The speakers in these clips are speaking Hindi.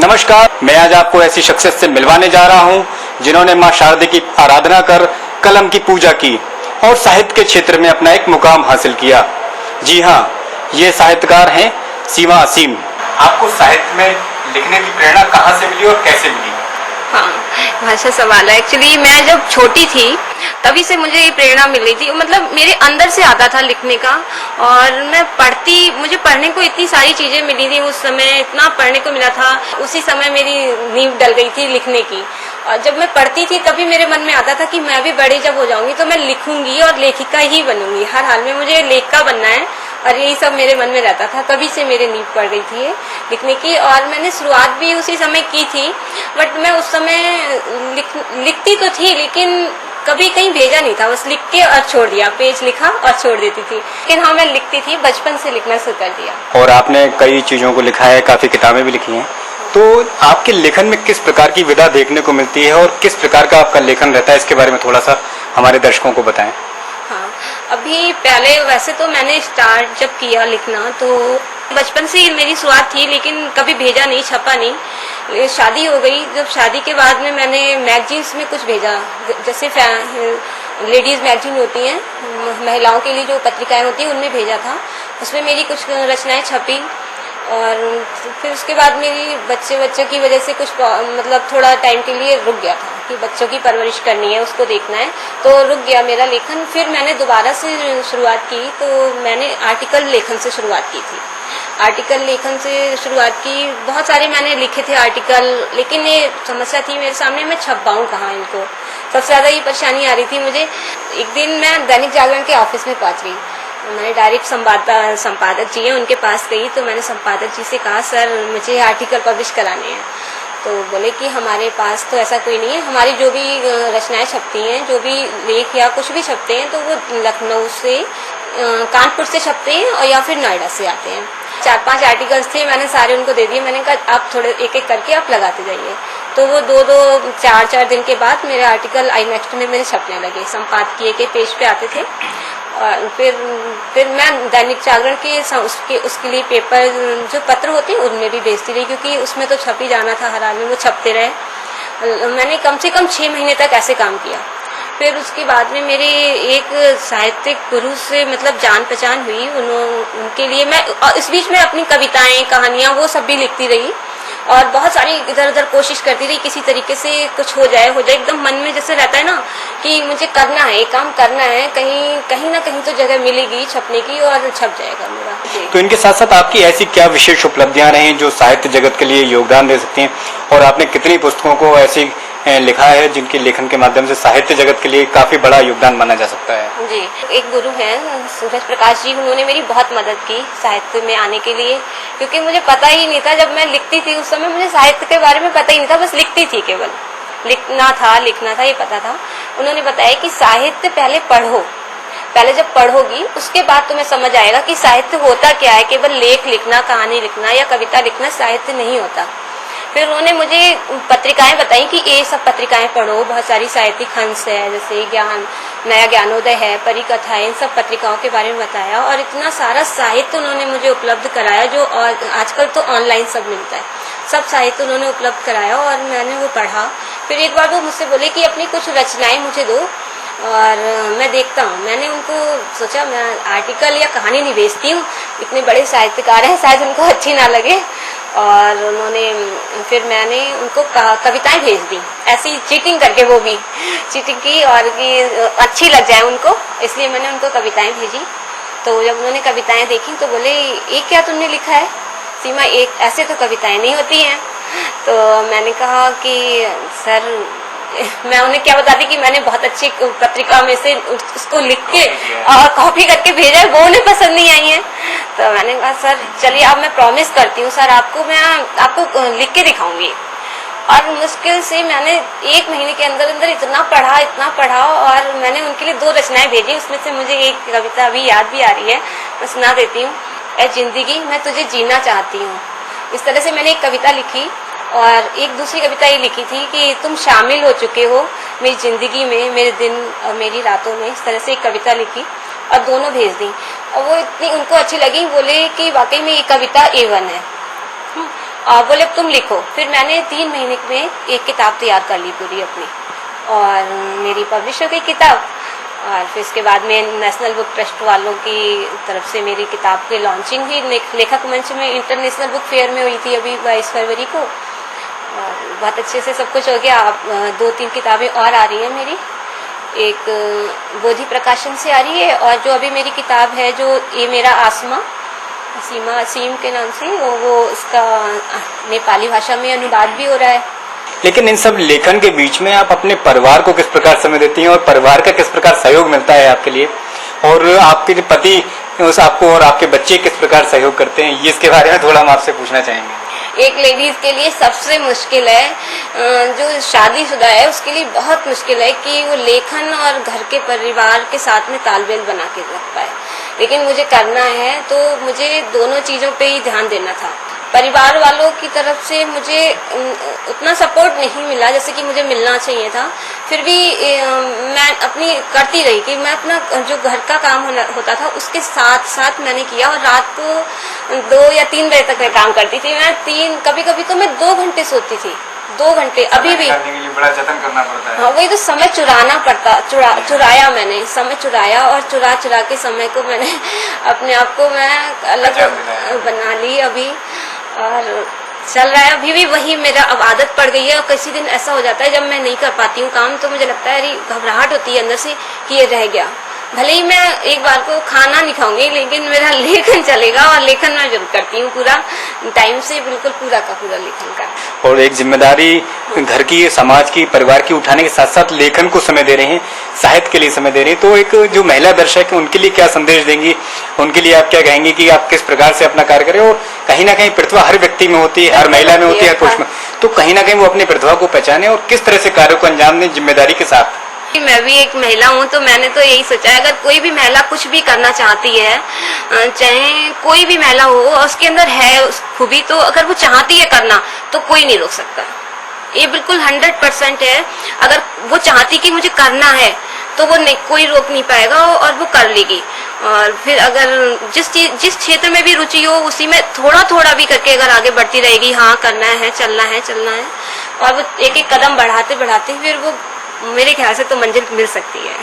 नमस्कार, मैं आज आपको ऐसी शख्सियत से मिलवाने जा रहा हूं जिन्होंने मां शारदे की आराधना कर कलम की पूजा की और साहित्य के क्षेत्र में अपना एक मुकाम हासिल किया। जी हां, ये साहित्यकार हैं सीमा असीम। आपको साहित्य में लिखने की प्रेरणा कहां से मिली और कैसे मिली? हाँ, अच्छा सवाल है। एक्चुअली मैं जब छोटी थी तभी से मुझे ये प्रेरणा मिल रही थी, मतलब मेरे अंदर से आता था लिखने का। और मैं मुझे पढ़ने को इतनी सारी चीजें मिली थी उस समय, इतना पढ़ने को मिला था। उसी समय मेरी नींव डल गई थी लिखने की। और जब मैं पढ़ती थी तभी मेरे मन में आता था कि मैं भी बड़े जब हो जाऊंगी तो मैं लिखूंगी और लेखिका ही बनूंगी, हर हाल में मुझे लेखिका बनना है। और यही सब मेरे मन में रहता था, तभी से मेरे नींव पड़ गई थी लिखने की। और मैंने शुरुआत भी उसी समय की थी, बट मैं उस समय लिखती तो थी लेकिन कभी कहीं भेजा नहीं था, बस लिख के और छोड़ दिया, पेज लिखा और छोड़ देती थी। लेकिन हाँ, मैं लिखती थी, बचपन से लिखना शुरू कर दिया। और आपने कई चीजों को लिखा है, काफी किताबें भी लिखी हैं, तो आपके लेखन में किस प्रकार की विधा देखने को मिलती है और किस प्रकार का आपका लेखन रहता है, इसके बारे में थोड़ा सा हमारे दर्शकों को बताएं। हाँ, अभी पहले वैसे तो मैंने स्टार्ट जब किया लिखना तो बचपन से ही मेरी शुरुआत थी, लेकिन कभी भेजा नहीं, छपा नहीं। शादी हो गई, जब शादी के बाद में मैंने मैगजीन्स में कुछ भेजा, जैसे लेडीज मैगजीन होती हैं, महिलाओं के लिए जो पत्रिकाएं होती हैं, उनमें भेजा था। उसमें मेरी कुछ रचनाएं छपी। और फिर उसके बाद मेरी बच्चे की वजह से कुछ मतलब थोड़ा टाइम के लिए रुक गया था कि बच्चों की परवरिश करनी है, उसको देखना है, तो रुक गया मेरा लेखन। फिर मैंने दोबारा से शुरुआत की, तो मैंने आर्टिकल लेखन से शुरुआत की थी। आर्टिकल लेखन से शुरुआत की, बहुत सारे मैंने लिखे थे आर्टिकल, लेकिन ये समस्या थी मेरे सामने, मैं छपवाऊँ कहाँ इनको, सबसे ज़्यादा ये परेशानी आ रही थी मुझे। एक दिन मैं दैनिक जागरण के ऑफिस में पहुँच गई, मैंने डायरेक्ट संपादक जी हैं उनके पास गई, तो मैंने संपादक जी से कहा, सर मुझे आर्टिकल पब्लिश कराने हैं। तो बोले कि हमारे पास तो ऐसा कोई नहीं है, हमारी जो भी रचनाएं छपती हैं, जो भी लेख या कुछ भी छपते हैं, तो वो लखनऊ से, कानपुर से छपते हैं और या फिर नोएडा से आते हैं। 4-5 आर्टिकल्स थे, मैंने सारे उनको दे दिए। मैंने कहा आप थोड़े एक एक करके आप लगाते जाइए। तो वो 2-2, 4-4 दिन के बाद मेरे आर्टिकल आई नेक्स्ट में मेरे छपने लगे, संपादकीय के पेज पे आते थे। और फिर मैं दैनिक जागरण के उसके लिए पेपर, जो पत्र होते हैं, उनमें भी भेजती रही, क्योंकि उसमें तो छप ही जाना था हर हाल में, वो छपते रहे। मैंने कम से कम 6 महीने तक ऐसे काम किया। फिर उसके बाद में मेरे एक साहित्यिक गुरु से मतलब जान पहचान हुई, उनके लिए मैं इस बीच में अपनी कविताएं, कहानियां, वो सब भी लिखती रही। और बहुत सारी इधर उधर कोशिश करती रही, किसी तरीके से कुछ हो जाए। एकदम मन में जैसे रहता है ना कि मुझे करना है, काम करना है, कहीं ना कहीं तो जगह मिलेगी छपने की और छप जाएगा मेरा। तो इनके साथ साथ आपकी ऐसी क्या विशेष उपलब्धियां रही जो साहित्य जगत के लिए योगदान दे सकती हैं, और आपने कितनी पुस्तकों को ऐसी लिखा है जिनके लेखन के माध्यम से साहित्य जगत के लिए काफी बड़ा योगदान माना जा सकता है? जी, एक गुरु हैं सूरज प्रकाश जी, उन्होंने मेरी बहुत मदद की साहित्य में आने के लिए, क्योंकि मुझे पता ही नहीं था। जब मैं लिखती थी उस समय मुझे साहित्य के बारे में पता ही नहीं था, बस लिखती थी, केवल लिखना था ये पता था। उन्होंने बताया कि साहित्य पहले पढ़ो, पहले जब पढ़ोगी उसके बाद तुम्हें समझ आएगा कि साहित्य होता क्या है। केवल लेख लिखना, कहानी लिखना या कविता लिखना साहित्य नहीं होता। फिर उन्होंने मुझे पत्रिकाएं बताई कि ये सब पत्रिकाएं पढ़ो, बहुत सारी साहित्यिक हंस है, जैसे नया ज्ञानोदय है, परिकथा है, इन सब पत्रिकाओं के बारे में बताया। और इतना सारा साहित्य उन्होंने मुझे उपलब्ध कराया, जो आजकल तो ऑनलाइन सब मिलता है, सब साहित्य उन्होंने उपलब्ध कराया और मैंने वो पढ़ा। फिर एक बार वो मुझसे बोले कि अपनी कुछ रचनाएं मुझे दो और मैं देखता हूँ। मैंने उनको सोचा मैं आर्टिकल या कहानी नहीं भेजती हूँ, इतने बड़े साहित्यकार हैं, शायद उनको अच्छी ना लगे। और फिर मैंने उनको कविताएं भेज दी, ऐसी चीटिंग करके, वो भी चीटिंग की, और कि अच्छी लग जाए उनको, इसलिए मैंने उनको कविताएं भेजी। तो जब उन्होंने कविताएं देखी तो बोले, ये क्या तुमने लिखा है सीमा, एक ऐसे तो कविताएं नहीं होती हैं। तो मैंने कहा कि सर, मैं उन्हें क्या बताती कि मैंने बहुत अच्छी पत्रिका में से उसको लिख के और कॉपी करके भेजा है, वो उन्हें पसंद नहीं आई है। तो मैंने कहा सर चलिए, अब मैं प्रॉमिस करती हूँ सर, मैं आपको लिख के दिखाऊंगी। और मुश्किल से मैंने 1 महीने के अंदर अंदर इतना पढ़ा और मैंने उनके लिए 2 रचनाएं भेजी। उसमें से मुझे एक कविता अभी याद भी आ रही है, मैं सुना देती हूँ। ऐ जिंदगी मैं तुझे जीना चाहती हूँ, इस तरह से मैंने एक कविता लिखी। और एक दूसरी कविता ये लिखी थी कि तुम शामिल हो चुके हो मेरी जिंदगी में, मेरे दिन और मेरी रातों में, इस तरह से एक कविता लिखी और दोनों भेज दी। और वो इतनी उनको अच्छी लगी, बोले कि वाकई में ये कविता A1 है। बोले तुम लिखो। फिर मैंने 3 महीने में एक किताब तैयार कर ली पूरी अपनी, और मेरी पब्लिश हो गई किताब। और फिर इसके बाद में नेशनल बुक ट्रस्ट वालों की तरफ से मेरी किताब की लॉन्चिंग हुई लेखक मंच में, इंटरनेशनल बुक फेयर में हुई थी अभी 22 फरवरी को। और बहुत अच्छे से सब कुछ हो गया। अब 2-3 किताबें और आ रही हैं मेरी, एक बोधि प्रकाशन से आ रही है, और जो अभी मेरी किताब है जो ये मेरा आसमा सीमा असीम के नाम से, वो उसका नेपाली भाषा में अनुवाद भी हो रहा है। लेकिन इन सब लेखन के बीच में आप अपने परिवार को किस प्रकार समय देती हैं और परिवार का किस प्रकार सहयोग मिलता है आपके लिए, और आपके जो पति उस आपको और आपके बच्चे किस प्रकार सहयोग करते हैं, ये इसके बारे में थोड़ा हम आपसे पूछना चाहेंगे। एक लेडीज के लिए सबसे मुश्किल है, जो शादीशुदा है उसके लिए बहुत मुश्किल है कि वो लेखन और घर के परिवार के साथ में तालमेल बना के रख पाए। लेकिन मुझे करना है तो मुझे दोनों चीजों पे ही ध्यान देना था। परिवार वालों की तरफ से मुझे उतना सपोर्ट नहीं मिला जैसे कि मुझे मिलना चाहिए था। फिर भी मैं अपनी करती रही कि मैं अपना जो घर का काम होता था उसके साथ साथ मैंने किया, और रात को 2 या 3 बजे तक मैं काम करती थी। मैं कभी कभी तो मैं 2 घंटे सोती थी, 2 घंटे। अभी भी बड़ा जतन करना पड़ता है। हाँ, वही तो समय चुराना पड़ता, चुराया मैंने समय चुराया, और चुरा के समय को मैंने अपने आप को मैं अलग बना ली अभी, और चल रहा है अभी भी वही। मेरा अब आदत पड़ गई है, और किसी दिन ऐसा हो जाता है जब मैं नहीं कर पाती हूँ काम, तो मुझे लगता है अरे घबराहट होती है अंदर से कि ये रह गया। भले ही मैं एक बार को खाना नहीं खाऊंगी, लेकिन मेरा लेखन चलेगा, और लेखन मैं जरूर करती हूँ पूरा टाइम से, बिल्कुल पूरा का पूरा लेखन का। और एक जिम्मेदारी घर की, समाज की, परिवार की उठाने के साथ साथ लेखन को समय दे रहे हैं, साहित्य के लिए समय दे रहे हैं। तो एक जो महिला दर्शक है उनके लिए क्या संदेश देंगी, उनके लिए आप क्या कहेंगे कि आप किस प्रकार से अपना कार्य करें। और कहीं ना कहीं प्रतिभा हर व्यक्ति में होती है, हर महिला में होती है, हर पुरुष में, तो कहीं ना कहीं वो अपनी प्रतिभा को पहचाने और किस तरह से कार्यों को अंजाम दें जिम्मेदारी के साथ। मैं भी एक महिला हूँ, तो मैंने तो यही सोचा है अगर कोई भी महिला कुछ भी करना चाहती है, चाहे कोई भी महिला हो और उसके अंदर है खूबी, तो अगर वो चाहती है करना तो कोई नहीं रोक सकता। ये बिल्कुल 100% है। अगर वो चाहती कि मुझे करना है तो वो कोई रोक नहीं पाएगा, और वो कर लेगी। और फिर अगर जिस क्षेत्र में भी रुचि हो उसी में थोड़ा थोड़ा भी करके अगर आगे बढ़ती रहेगी, हाँ करना है, चलना है, और वो एक एक कदम बढ़ाते बढ़ाते फिर वो मेरे ख्याल से तो मंजिल मिल सकती है।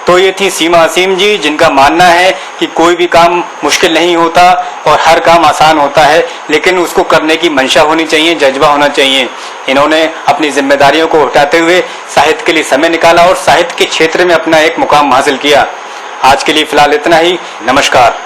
तो ये थी सीमा असीम जी, जिनका मानना है कि कोई भी काम मुश्किल नहीं होता और हर काम आसान होता है, लेकिन उसको करने की मंशा होनी चाहिए, जज्बा होना चाहिए। इन्होंने अपनी जिम्मेदारियों को उठाते हुए साहित्य के लिए समय निकाला और साहित्य के क्षेत्र में अपना एक मुकाम हासिल किया। आज के लिए फिलहाल इतना ही। नमस्कार।